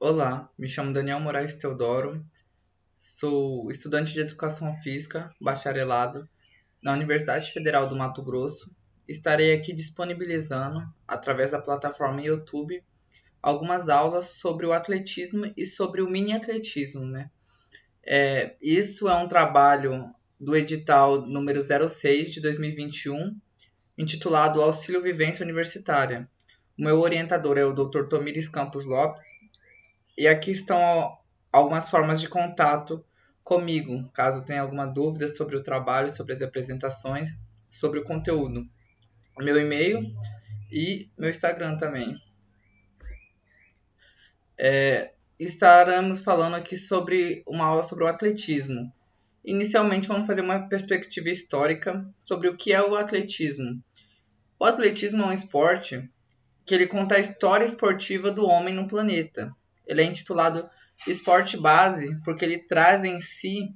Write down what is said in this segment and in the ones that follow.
Olá, me chamo Daniel Moraes Teodoro, sou estudante de Educação Física, bacharelado, na Universidade Federal do Mato Grosso. Estarei aqui disponibilizando, através da plataforma YouTube, algumas aulas sobre o atletismo e sobre o mini-atletismo, né? Isso é um trabalho do edital número 06 de 2021, intitulado Auxílio Vivência Universitária. O meu orientador é o Dr. Tomires Campos Lopes. E aqui estão algumas formas de contato comigo, caso tenha alguma dúvida sobre o trabalho, sobre as apresentações, sobre o conteúdo. Meu e-mail e meu Instagram também. Estaremos falando aqui sobre uma aula sobre o atletismo. Inicialmente vamos fazer uma perspectiva histórica sobre o que é o atletismo. O atletismo é um esporte que ele conta a história esportiva do homem no planeta. Ele é intitulado Esporte Base porque ele traz em si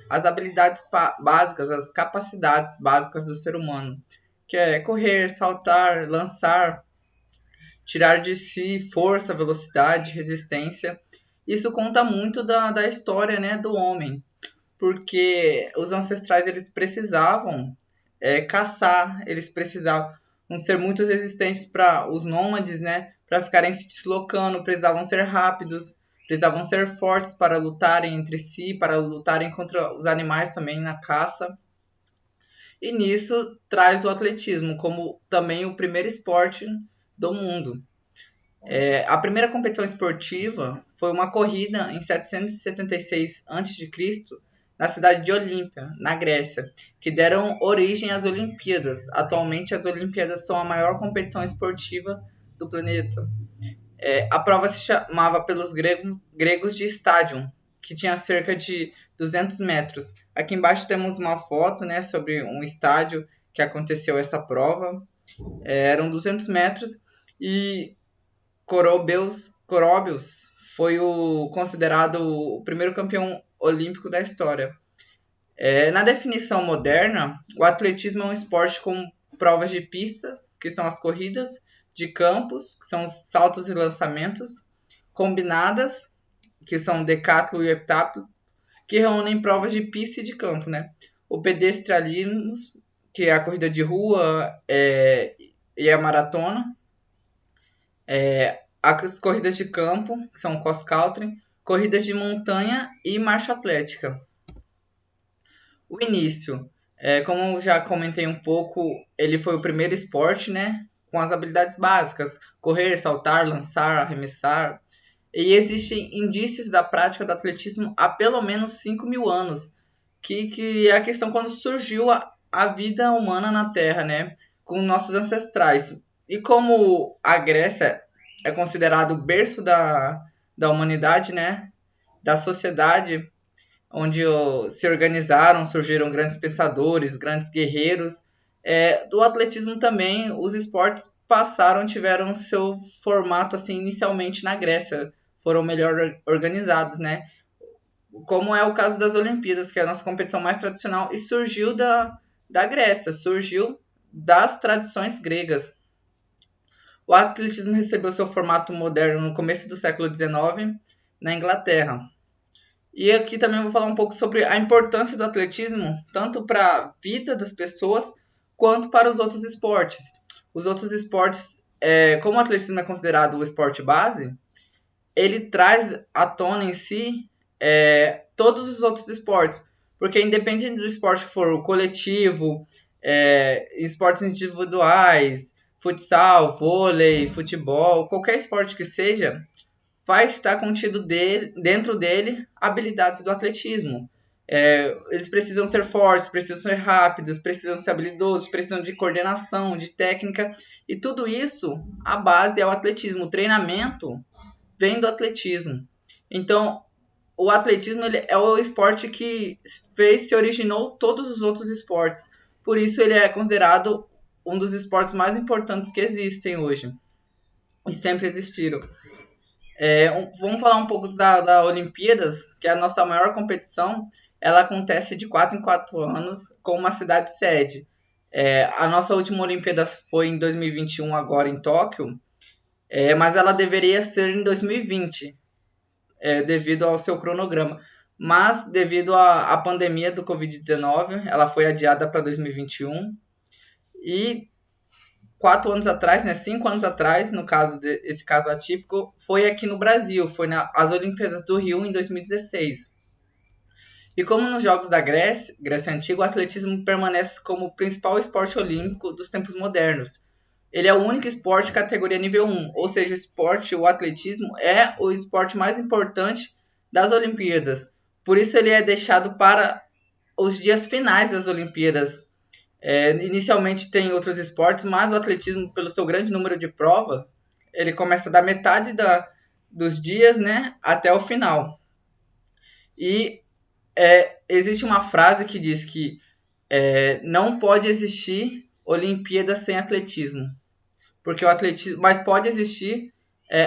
as habilidades básicas, as capacidades básicas do ser humano, que é correr, saltar, lançar, tirar de si força, velocidade, resistência. Isso conta muito da história, né, do homem, porque os ancestrais eles precisavam caçar, eles precisavam ser muito resistentes para os nômades, né, para ficarem se deslocando, precisavam ser rápidos, precisavam ser fortes para lutarem entre si, para lutarem contra os animais também na caça. E nisso traz o atletismo como também o primeiro esporte do mundo. A primeira competição esportiva foi uma corrida em 776 a.C., na cidade de Olímpia, na Grécia, que deram origem às Olimpíadas. Atualmente, as Olimpíadas são a maior competição esportiva do planeta. A prova se chamava pelos gregos de estádio, que tinha cerca de 200 metros. Aqui embaixo temos uma foto, né, sobre um estádio que aconteceu essa prova. Eram 200 metros e Corobius foi considerado o primeiro campeão olímpico da história. Na definição moderna, o atletismo é um esporte com provas de pistas, que são as corridas, de campos, que são os saltos e lançamentos, combinadas, que são decathlon e heptathlon, que reúnem provas de pista e de campo, né? O pedestrianismo, que é a corrida de rua e a maratona, as corridas de campo, que são cross country, corridas de montanha e marcha atlética. O início, como eu já comentei um pouco, ele foi o primeiro esporte, né, com as habilidades básicas, correr, saltar, lançar, arremessar. E existem indícios da prática do atletismo há pelo menos 5.000 anos, que é a questão quando surgiu a vida humana na Terra, né, com nossos ancestrais. E como a Grécia é considerado o berço da humanidade, né, da sociedade, onde se organizaram, surgiram grandes pensadores, grandes guerreiros. Do atletismo também, os esportes tiveram seu formato assim inicialmente na Grécia, foram melhor organizados, né? Como é o caso das Olimpíadas, que é a nossa competição mais tradicional e surgiu da Grécia, surgiu das tradições gregas. O atletismo recebeu seu formato moderno no começo do século XIX na Inglaterra. E aqui também vou falar um pouco sobre a importância do atletismo, tanto para a vida das pessoas, quanto para os outros esportes. Os outros esportes, como o atletismo é considerado o esporte base, ele traz à tona em si todos os outros esportes. Porque independente do esporte que for o coletivo, esportes individuais, futsal, vôlei, futebol, qualquer esporte que seja, vai estar contido dentro dele habilidades do atletismo. Eles precisam ser fortes, precisam ser rápidos, precisam ser habilidosos, precisam de coordenação, de técnica, e tudo isso, a base é o atletismo. O treinamento vem do atletismo. Então, o atletismo ele é o esporte que se originou todos os outros esportes. Por isso, ele é considerado um dos esportes mais importantes que existem hoje. E sempre existiram. Vamos falar um pouco da Olimpíadas, que é a nossa maior competição. Ela acontece de 4 em 4 anos com uma cidade sede. A nossa última Olimpíada foi em 2021, agora em Tóquio, mas ela deveria ser em 2020. devido ao seu cronograma. Mas, devido à pandemia do Covid-19, ela foi adiada para 2021. E 4 anos atrás, 5 anos atrás, no caso esse caso atípico, foi aqui no Brasil, foi nas Olimpíadas do Rio em 2016. E como nos Jogos da Grécia Antiga, o atletismo permanece como o principal esporte olímpico dos tempos modernos. Ele é o único esporte categoria nível 1, ou seja, o atletismo é o esporte mais importante das Olimpíadas. Por isso ele é deixado para os dias finais das Olimpíadas. Inicialmente tem outros esportes, mas o atletismo, pelo seu grande número de provas, ele começa da metade dos dias, né, até o final. E existe uma frase que diz que não pode existir Olimpíada sem atletismo, porque o atletismo, mas pode existir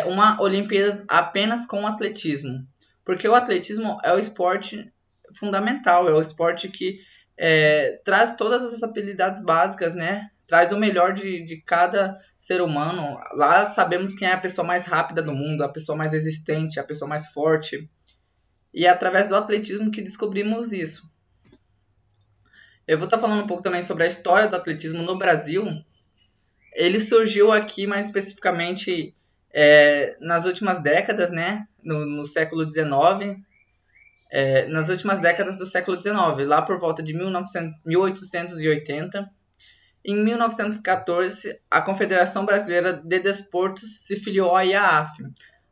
uma Olimpíada apenas com atletismo, porque o atletismo é o esporte fundamental, é o esporte que traz todas as habilidades básicas, né? Traz o melhor de cada ser humano. Lá sabemos quem é a pessoa mais rápida do mundo, a pessoa mais resistente, a pessoa mais forte. E é através do atletismo que descobrimos isso. Eu vou estar falando um pouco também sobre a história do atletismo no Brasil. Ele surgiu aqui mais especificamente nas últimas décadas, né? No século XIX. Nas últimas décadas do século XIX, lá por volta de 1880. Em 1914, a Confederação Brasileira de Desportos se filiou à IAAF.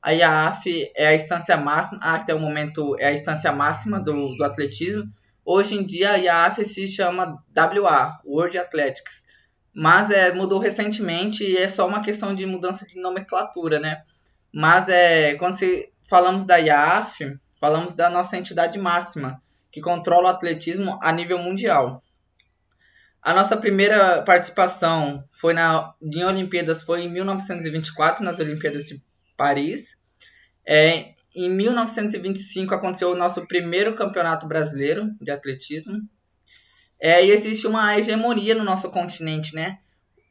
A IAAF é a instância máxima, até o momento é a instância máxima do atletismo. Hoje em dia a IAAF se chama WA, World Athletics, mas mudou recentemente e é só uma questão de mudança de nomenclatura, né? Mas quando falamos da IAAF, falamos da nossa entidade máxima, que controla o atletismo a nível mundial. A nossa primeira participação em Olimpíadas foi em 1924, nas Olimpíadas de Paris. Em 1925 aconteceu o nosso primeiro campeonato brasileiro de atletismo. E existe uma hegemonia no nosso continente, né?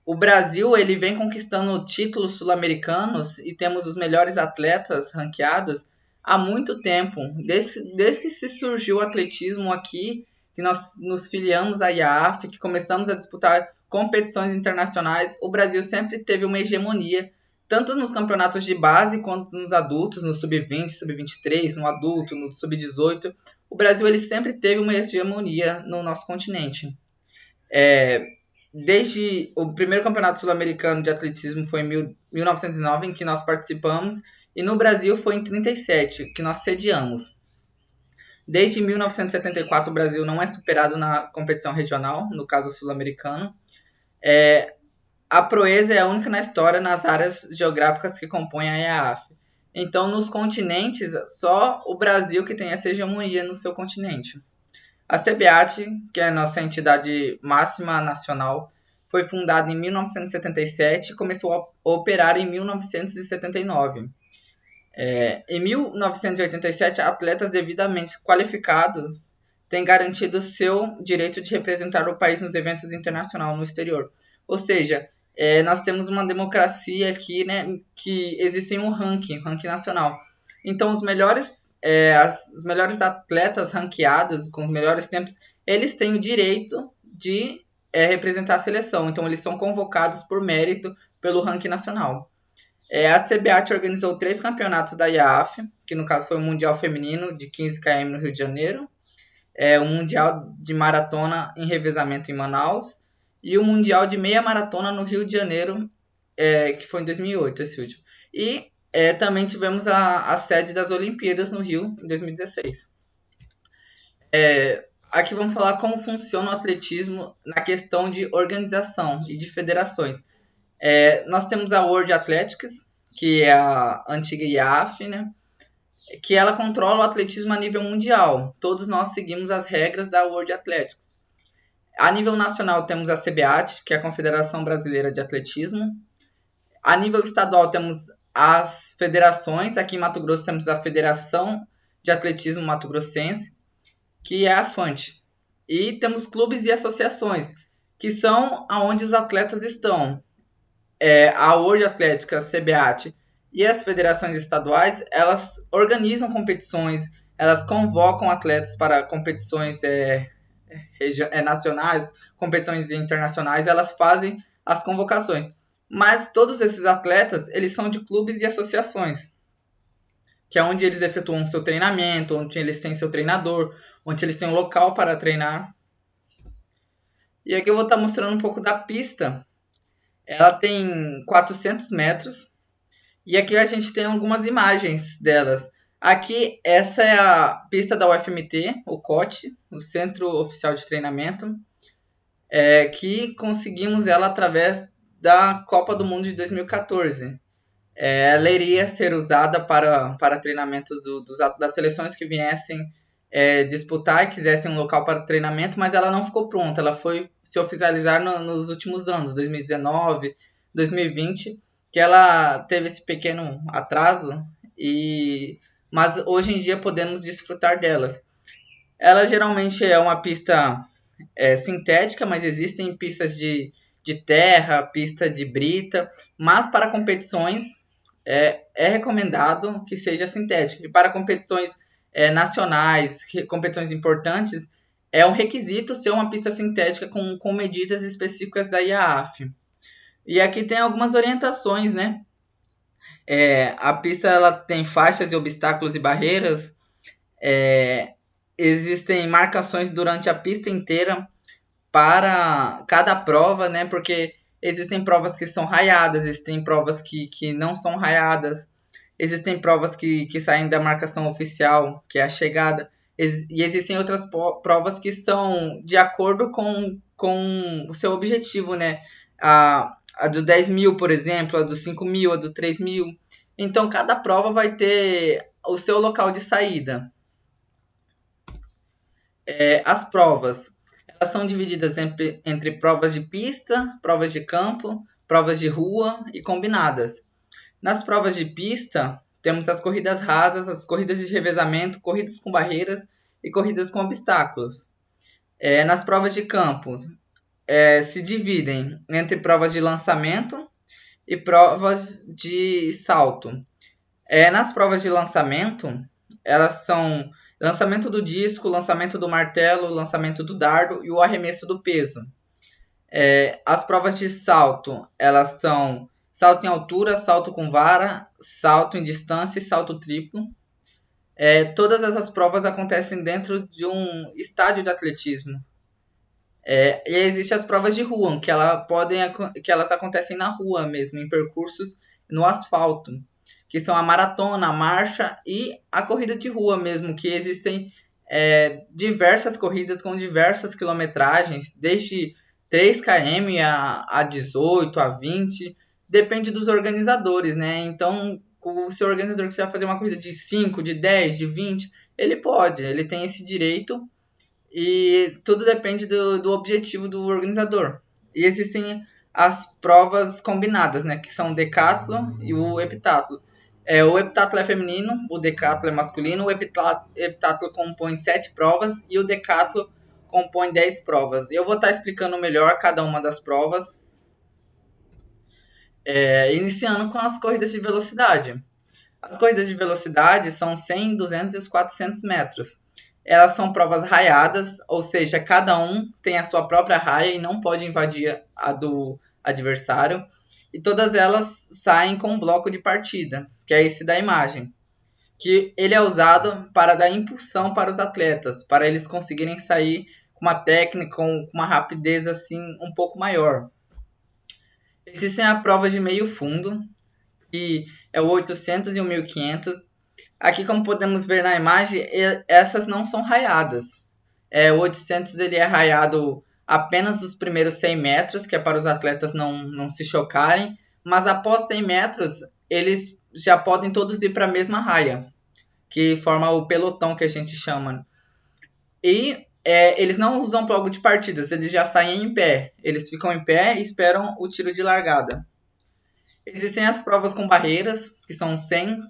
O Brasil ele vem conquistando títulos sul-americanos e temos os melhores atletas ranqueados há muito tempo. Desde que se surgiu o atletismo aqui, que nós nos filiamos à IAAF, que começamos a disputar competições internacionais, o Brasil sempre teve uma hegemonia, tanto nos campeonatos de base quanto nos adultos, no sub-20, sub-23, no adulto, no sub-18. O Brasil ele sempre teve uma hegemonia no nosso continente. Desde o primeiro campeonato sul-americano de atletismo foi em 1909, em que nós participamos, e no Brasil foi em 1937, que nós sediamos. Desde 1974, o Brasil não é superado na competição regional, no caso sul-americano. A proeza é a única na história nas áreas geográficas que compõem a IAAF. Então, nos continentes, só o Brasil que tem essa hegemonia no seu continente. A CBAT, que é a nossa entidade máxima nacional, foi fundada em 1977 e começou a operar em 1979. Em 1987, atletas devidamente qualificados têm garantido seu direito de representar o país nos eventos internacionais no exterior. Ou seja, nós temos uma democracia aqui, né, que existe um ranking nacional. Então, os melhores atletas ranqueados, com os melhores tempos, eles têm o direito de representar a seleção. Então, eles são convocados por mérito pelo ranking nacional. A CBAT organizou 3 campeonatos da IAAF, que no caso foi o Mundial Feminino de 15 km no Rio de Janeiro, o Mundial de Maratona em Revezamento em Manaus e o Mundial de Meia Maratona no Rio de Janeiro, que foi em 2008, esse último. E também tivemos a sede das Olimpíadas no Rio, em 2016. Aqui vamos falar como funciona o atletismo na questão de organização e de federações. Nós temos a World Athletics, que é a antiga IAAF, né? Que ela controla o atletismo a nível mundial. Todos nós seguimos as regras da World Athletics. A nível nacional temos a CBAT, que é a Confederação Brasileira de Atletismo. A nível estadual temos as federações. Aqui em Mato Grosso temos a Federação de Atletismo Mato Grossense, que é a FANT. E temos clubes e associações, que são aonde os atletas estão. A World Athletics, a CBAT, E as federações estaduais, elas organizam competições, elas convocam atletas para competições nacionais, competições internacionais, elas fazem as convocações. Mas todos esses atletas, eles são de clubes e associações, que é onde eles efetuam seu treinamento, onde eles têm seu treinador, onde eles têm um local para treinar. E aqui eu vou estar mostrando um pouco da pista. Ela tem 400 metros. E aqui a gente tem algumas imagens delas. Aqui, essa é a pista da UFMT, o COT, o Centro Oficial de Treinamento, que conseguimos ela através da Copa do Mundo de 2014. Ela iria ser usada para treinamentos das seleções que viessem disputar e quisessem um local para treinamento, mas ela não ficou pronta. Ela foi se oficializar nos últimos anos, 2019, 2020, que ela teve esse pequeno atraso, mas hoje em dia podemos desfrutar delas. Ela geralmente é uma pista sintética, mas existem pistas de terra, pista de brita, mas para competições é recomendado que seja sintética. E para competições nacionais, competições importantes, é um requisito ser uma pista sintética com medidas específicas da IAAF. E aqui tem algumas orientações, né? A pista ela tem faixas e obstáculos e barreiras. Existem marcações durante a pista inteira para cada prova, né? Porque existem provas que são raiadas, existem provas que não são raiadas, existem provas que saem da marcação oficial, que é a chegada, e existem outras provas que são de acordo com o seu objetivo, né? A do 10 mil, por exemplo, a do 5 mil, a do 3 mil. Então, cada prova vai ter o seu local de saída. As provas, elas são divididas entre provas de pista, provas de campo, provas de rua e combinadas. Nas provas de pista, temos as corridas rasas, as corridas de revezamento, corridas com barreiras e corridas com obstáculos. Nas provas de campo, se dividem entre provas de lançamento e provas de salto. Nas provas de lançamento, elas são lançamento do disco, lançamento do martelo, lançamento do dardo e o arremesso do peso. As provas de salto, elas são salto em altura, salto com vara, salto em distância e salto triplo. Todas essas provas acontecem dentro de um estádio de atletismo. E existem as provas de rua, que elas acontecem na rua mesmo, em percursos no asfalto, que são a maratona, a marcha e a corrida de rua mesmo, que existem diversas corridas com diversas quilometragens, desde 3 km a 18, a 20, depende dos organizadores, né? Então, o seu organizador que você vai fazer uma corrida de 5, de 10, de 20, ele tem esse direito. E tudo depende do objetivo do organizador. E existem as provas combinadas, né? Que são o decathlon e o heptathlon. O heptathlon é feminino, o decathlon é masculino. O heptathlon compõe 7 provas e o decathlon compõe 10 provas. Eu vou estar explicando melhor cada uma das provas. Iniciando com as corridas de velocidade. As corridas de velocidade são 100, 200 e os 400 metros. Elas são provas raiadas, ou seja, cada um tem a sua própria raia e não pode invadir a do adversário. E todas elas saem com um bloco de partida, que é esse da imagem. Que ele é usado para dar impulsão para os atletas, para eles conseguirem sair com uma técnica, com uma rapidez assim um pouco maior. Existem a prova de meio fundo, que é o 800 e o 1500. Aqui, como podemos ver na imagem, essas não são raiadas. O 800 ele é raiado apenas os primeiros 100 metros, que é para os atletas não se chocarem. Mas após 100 metros, eles já podem todos ir para a mesma raia, que forma o pelotão que a gente chama. E eles não usam bloco de partidas, eles já saem em pé. Eles ficam em pé e esperam o tiro de largada. Existem as provas com barreiras, que são 100,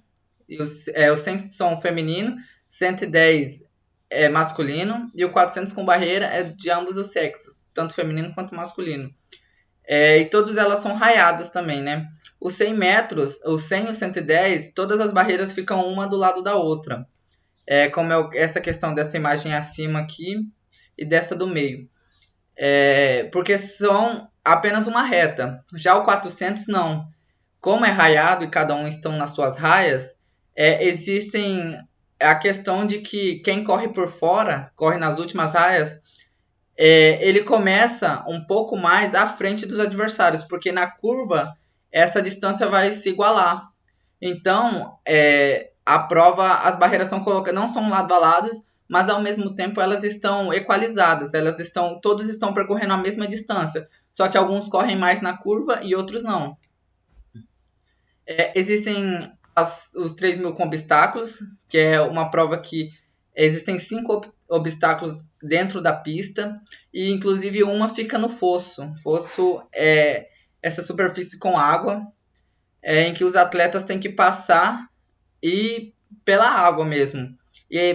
e os 100 são feminino, 110 é masculino, e o 400 com barreira é de ambos os sexos, tanto feminino quanto masculino. E todas elas são raiadas também, né? Os 100 metros, os 100 e os 110, todas as barreiras ficam uma do lado da outra. Como essa questão dessa imagem acima aqui e dessa do meio. Porque são apenas uma reta. Já o 400 não. Como é raiado e cada um estão nas suas raias, existem a questão de que quem corre por fora, corre nas últimas raias, ele começa um pouco mais à frente dos adversários, porque na curva essa distância vai se igualar. Então, a prova, as barreiras são colocadas, não são lado a lado, mas ao mesmo tempo elas estão equalizadas, todos estão percorrendo a mesma distância, só que alguns correm mais na curva e outros não. Existem os 3.000 com obstáculos, que é uma prova que existem 5 obstáculos dentro da pista e inclusive uma fica no fosso. Fosso é essa superfície com água em que os atletas têm que passar e pela água mesmo.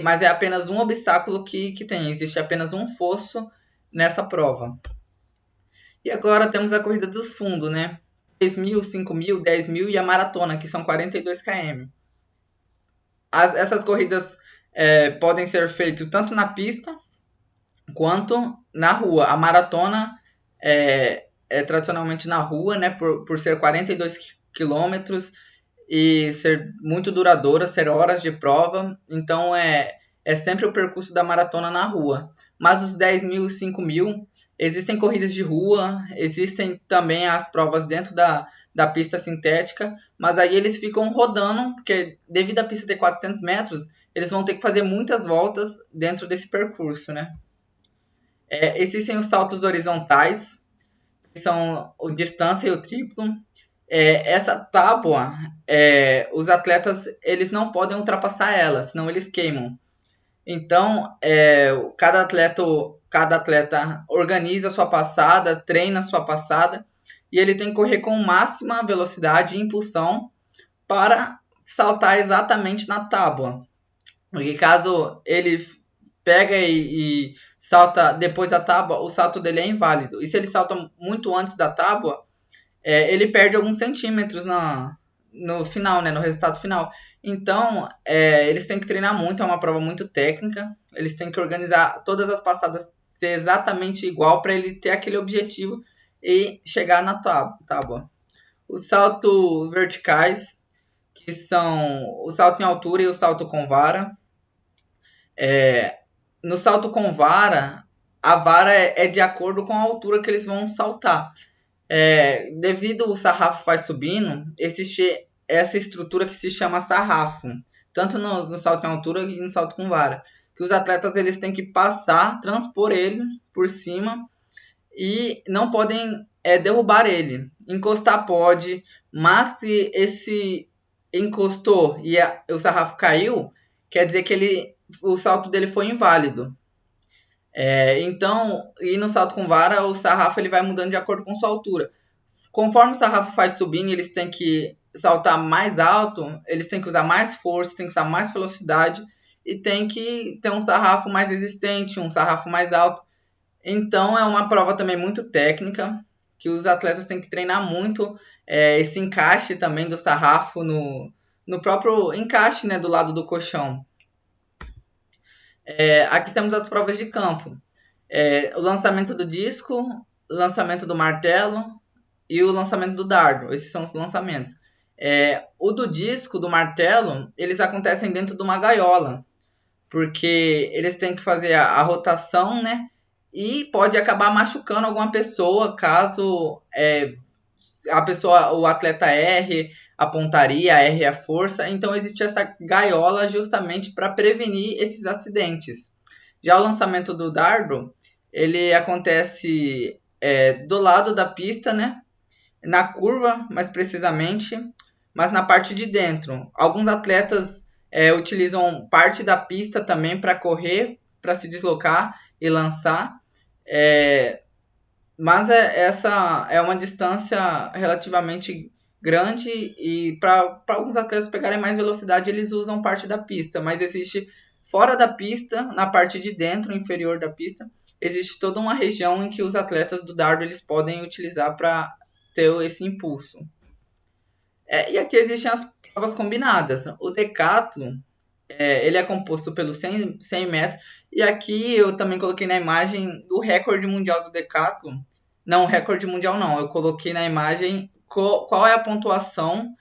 Mas é apenas um obstáculo que tem. Existe apenas um fosso nessa prova. E agora temos a corrida dos fundos, né? 3.000, 5.000, 10.000 e a maratona, que são 42 km. Essas corridas podem ser feitas tanto na pista quanto na rua. A maratona é tradicionalmente na rua, né? Por ser 42 quilômetros e ser muito duradoura, ser horas de prova. Então é sempre o percurso da maratona na rua. Mas os 10.000 e 5.000, existem corridas de rua, existem também as provas dentro da pista sintética, mas aí eles ficam rodando, porque devido à pista ter 400 metros, eles vão ter que fazer muitas voltas dentro desse percurso, né? Existem os saltos horizontais, que são a distância e o triplo. Essa tábua, os atletas eles não podem ultrapassar ela, senão eles queimam. Então, cada atleta organiza a sua passada, treina a sua passada, e ele tem que correr com máxima velocidade e impulsão para saltar exatamente na tábua. Porque caso ele pega e salta depois da tábua, o salto dele é inválido. E se ele salta muito antes da tábua, ele perde alguns centímetros no final, né, no resultado final. Então, eles têm que treinar muito, é uma prova muito técnica. Eles têm que organizar todas as passadas ser exatamente igual para ele ter aquele objetivo e chegar na tábua. Os saltos verticais, que são o salto em altura e o salto com vara. No salto com vara, a vara é de acordo com a altura que eles vão saltar. Devido o sarrafo vai subindo, existe essa estrutura que se chama sarrafo, tanto no salto em altura e no salto com vara, que os atletas eles têm que passar, transpor ele por cima e não podem derrubar ele. Encostar pode, mas se esse encostou e o sarrafo caiu, quer dizer que o salto dele foi inválido. Então, e no salto com vara, o sarrafo ele vai mudando de acordo com sua altura. Conforme o sarrafo faz subindo, eles têm que saltar mais alto, eles têm que usar mais força, têm que usar mais velocidade e tem que ter um sarrafo mais resistente, um sarrafo mais alto. Então, é uma prova também muito técnica, que os atletas têm que treinar muito esse encaixe também do sarrafo no próprio encaixe, né, do lado do colchão. Aqui temos as provas de campo. O lançamento do disco, o lançamento do martelo e o lançamento do dardo. Esses são os lançamentos. O do disco, do martelo, eles acontecem dentro de uma gaiola, porque eles têm que fazer a rotação, né? E pode acabar machucando alguma pessoa caso o atleta erre a pontaria, erre a força. Então existe essa gaiola justamente para prevenir esses acidentes. Já o lançamento do dardo, ele acontece do lado da pista, né? Na curva, mais precisamente, mas na parte de dentro. Alguns atletas utilizam parte da pista também para correr, para se deslocar e lançar. Mas essa é uma distância relativamente grande e para alguns atletas pegarem mais velocidade, eles usam parte da pista. Mas existe fora da pista, na parte de dentro, inferior da pista, existe toda uma região em que os atletas do dardo eles podem utilizar para ter esse impulso. E aqui existem as provas combinadas. O decathlon, ele é composto pelos 100 metros. E aqui eu também coloquei na imagem do recorde mundial do decathlon. Não, recorde mundial não. Eu coloquei na imagem qual é a pontuação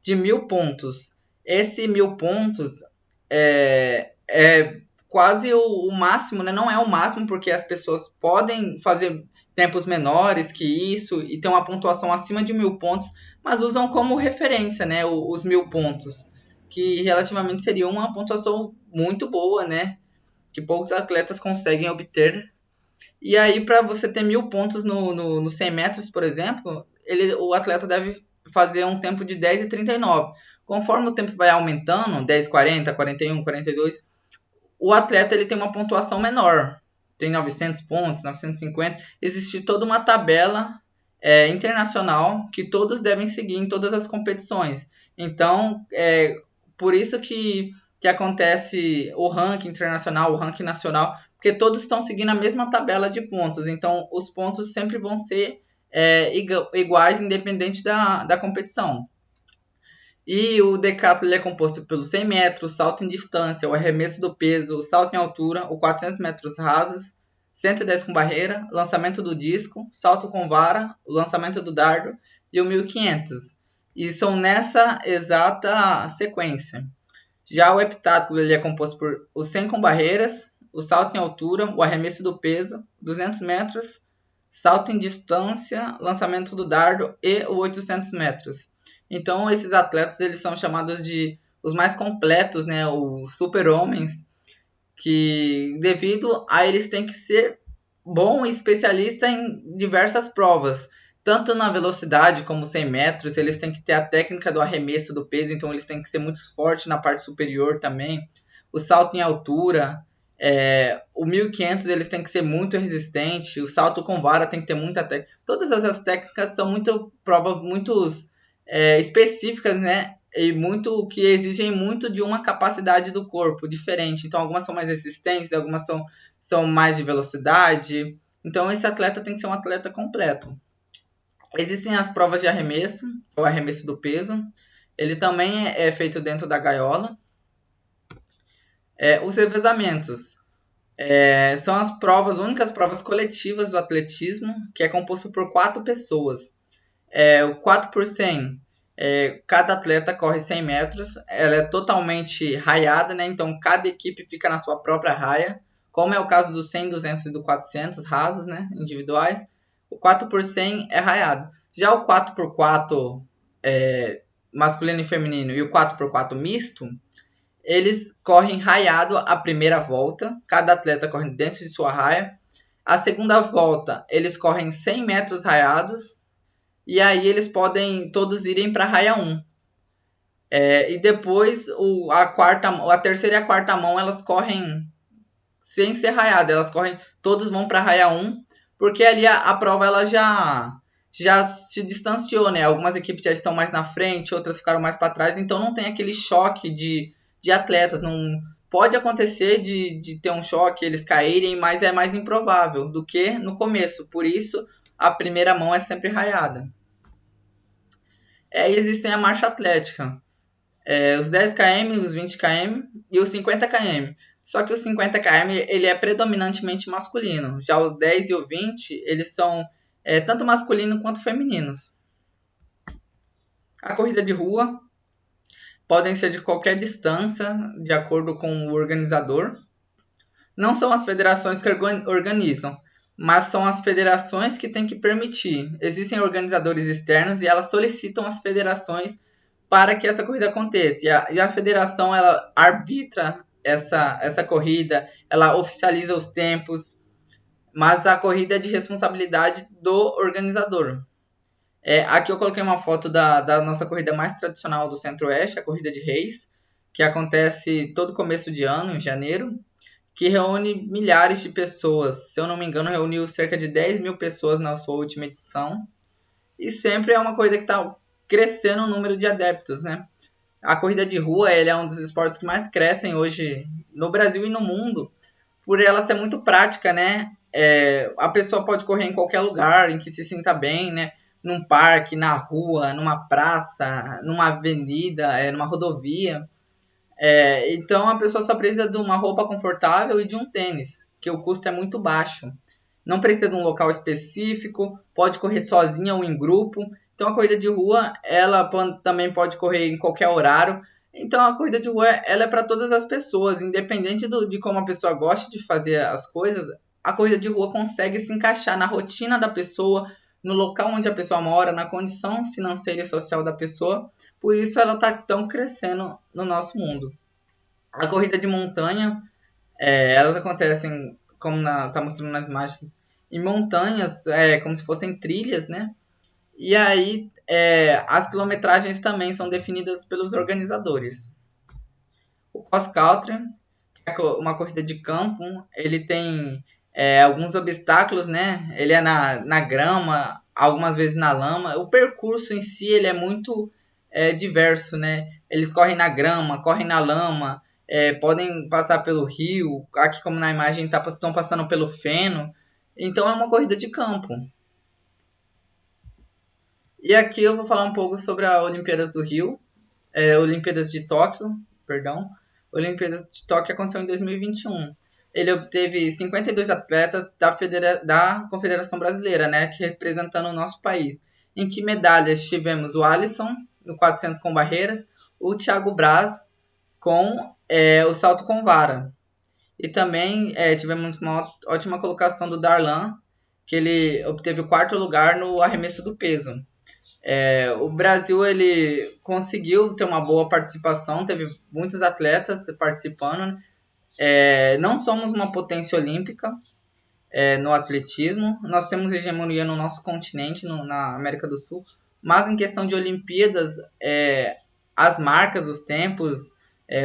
de 1.000 pontos. Esse 1.000 pontos é quase o máximo, né? Não é o máximo, porque as pessoas podem fazer tempos menores que isso e ter uma pontuação acima de 1.000 pontos, mas usam como referência, né? Os 1.000 pontos, que relativamente seria uma pontuação muito boa, né? Que poucos atletas conseguem obter. E aí, para você ter 1.000 pontos no 100 metros, por exemplo, o atleta deve fazer um tempo de 10:39. Conforme o tempo vai aumentando, 10:40, 41, 42, o atleta ele tem uma pontuação menor. Tem 900 pontos, 950. Existe toda uma tabela internacional que todos devem seguir em todas as competições. Então, por isso que acontece o ranking internacional, o ranking nacional, porque todos estão seguindo a mesma tabela de pontos. Então, os pontos sempre vão ser iguais, independente da competição. E o decathlon é composto pelos 100 metros, salto em distância, o arremesso do peso, o salto em altura, o 400 metros rasos, 110 com barreira, lançamento do disco, salto com vara, o lançamento do dardo e o 1.500. E são nessa exata sequência. Já o heptátlon ele é composto por o 100 com barreiras, o salto em altura, o arremesso do peso, 200 metros, salto em distância, lançamento do dardo e o 800 metros. Então, esses atletas eles são chamados de os mais completos, né? Os super-homens, que devido a eles têm que ser bom e especialista em diversas provas. Tanto na velocidade como 100 metros, eles têm que ter a técnica do arremesso do peso, então eles têm que ser muito fortes na parte superior também. O salto em altura, o 1.500 eles têm que ser muito resistentes, o salto com vara tem que ter muita técnica. Todas essas técnicas são provas muito específicas, né? E que exigem muito de uma capacidade do corpo diferente. Então, algumas são mais resistentes, algumas são mais de velocidade. Então, esse atleta tem que ser um atleta completo. Existem as provas de arremesso, o arremesso do peso. Ele também é feito dentro da gaiola. Os revezamentos são as únicas provas coletivas do atletismo, que é composto por 4 pessoas. O 4 por 100, cada atleta corre 100 metros, ela é totalmente raiada, né? Então cada equipe fica na sua própria raia, como é o caso do 100, 200 e do 400 rasos, né? Individuais. O 4 por 100 é raiado. Já o 4 por 4 masculino e feminino e o 4 por 4 misto, eles correm raiado a primeira volta, cada atleta corre dentro de sua raia. A segunda volta, eles correm 100 metros raiados, e aí eles podem todos irem para a raia 1. E depois a terceira e a quarta mão elas correm sem ser raiada, todos vão para a raia 1, porque ali a prova ela já se distanciou, né? Algumas equipes já estão mais na frente, outras ficaram mais para trás, então não tem aquele choque de atletas. Não pode acontecer de ter um choque, eles caírem, mas é mais improvável do que no começo. Por isso, a primeira mão é sempre raiada. E existem a marcha atlética, os 10 km, os 20 km e os 50 km. Só que o 50 km ele é predominantemente masculino. Já os 10 e o 20 eles são tanto masculinos quanto femininos. A corrida de rua podem ser de qualquer distância, de acordo com o organizador. Não são as federações que organizam, mas são as federações que têm que permitir. Existem organizadores externos e elas solicitam as federações para que essa corrida aconteça. E a federação ela arbitra essa corrida, ela oficializa os tempos, mas a corrida é de responsabilidade do organizador. Aqui eu coloquei uma foto da nossa corrida mais tradicional do Centro-Oeste, a Corrida de Reis, que acontece todo começo de ano, em janeiro, que reúne milhares de pessoas. Se eu não me engano, reuniu cerca de 10 mil pessoas na sua última edição. E sempre é uma corrida que está crescendo o número de adeptos, né? A corrida de rua é um dos esportes que mais crescem hoje no Brasil e no mundo, por ela ser muito prática, né? A pessoa pode correr em qualquer lugar em que se sinta bem, né? num parque, na rua, numa praça, numa avenida, numa rodovia. Então a pessoa só precisa de uma roupa confortável e de um tênis, que o custo é muito baixo. Não precisa de um local específico, pode correr sozinha ou em grupo. Então a corrida de rua, ela também pode correr em qualquer horário. Então a corrida de rua, ela é para todas as pessoas, independente de como a pessoa gosta de fazer as coisas. A corrida de rua consegue se encaixar na rotina da pessoa, no local onde a pessoa mora, na condição financeira e social da pessoa. Por isso ela está tão crescendo no nosso mundo. A corrida de montanha, elas acontecem, como está mostrando nas imagens, em montanhas, como se fossem trilhas, né? E aí as quilometragens também são definidas pelos organizadores. O cross country, que é uma corrida de campo, ele tem alguns obstáculos, né? Ele é na grama, algumas vezes na lama. O percurso em si ele é muito diverso, né? Eles correm na grama, correm na lama, podem passar pelo rio. Aqui, como na imagem, estão passando pelo feno. Então é uma corrida de campo. E aqui eu vou falar um pouco sobre a Olimpíadas do Rio, Olimpíadas de Tóquio, perdão. Olimpíadas de Tóquio aconteceu em 2021. Ele obteve 52 atletas da Confederação Brasileira, né, que representando o nosso país. Em que medalhas tivemos o Alisson, no 400 com barreiras, o Thiago Braz com o salto com vara. E também tivemos uma ótima colocação do Darlan, que ele obteve o 4º lugar no arremesso do peso. O Brasil ele conseguiu ter uma boa participação, teve muitos atletas participando. Não somos uma potência olímpica no atletismo, nós temos hegemonia no nosso continente, na América do Sul, mas em questão de Olimpíadas, as marcas, os tempos,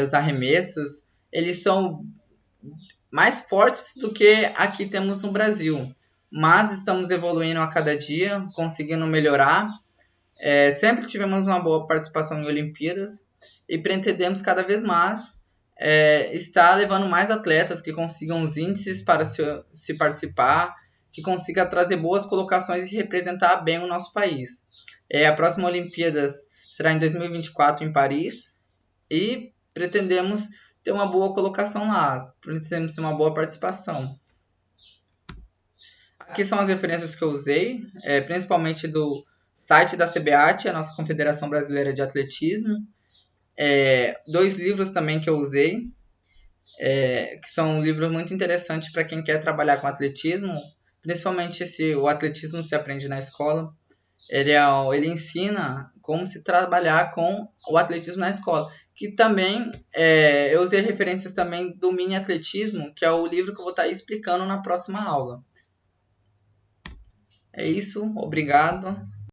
os arremessos, eles são mais fortes do que aqui temos no Brasil. Mas estamos evoluindo a cada dia, conseguindo melhorar. Sempre tivemos uma boa participação em Olimpíadas e pretendemos cada vez mais estar levando mais atletas que consigam os índices para se participar, que consiga trazer boas colocações e representar bem o nosso país. A próxima Olimpíadas será em 2024 em Paris e pretendemos ter uma boa colocação lá, pretendemos ter uma boa participação. Aqui são as referências que eu usei, principalmente do site da CBAT, a nossa Confederação Brasileira de Atletismo. 2 livros também que eu usei, que são livros muito interessantes para quem quer trabalhar com atletismo, principalmente o atletismo se aprende na escola. Ele ensina como se trabalhar com o atletismo na escola. Que também, eu usei referências também do mini atletismo, que é o livro que eu vou estar explicando na próxima aula. É isso, obrigado.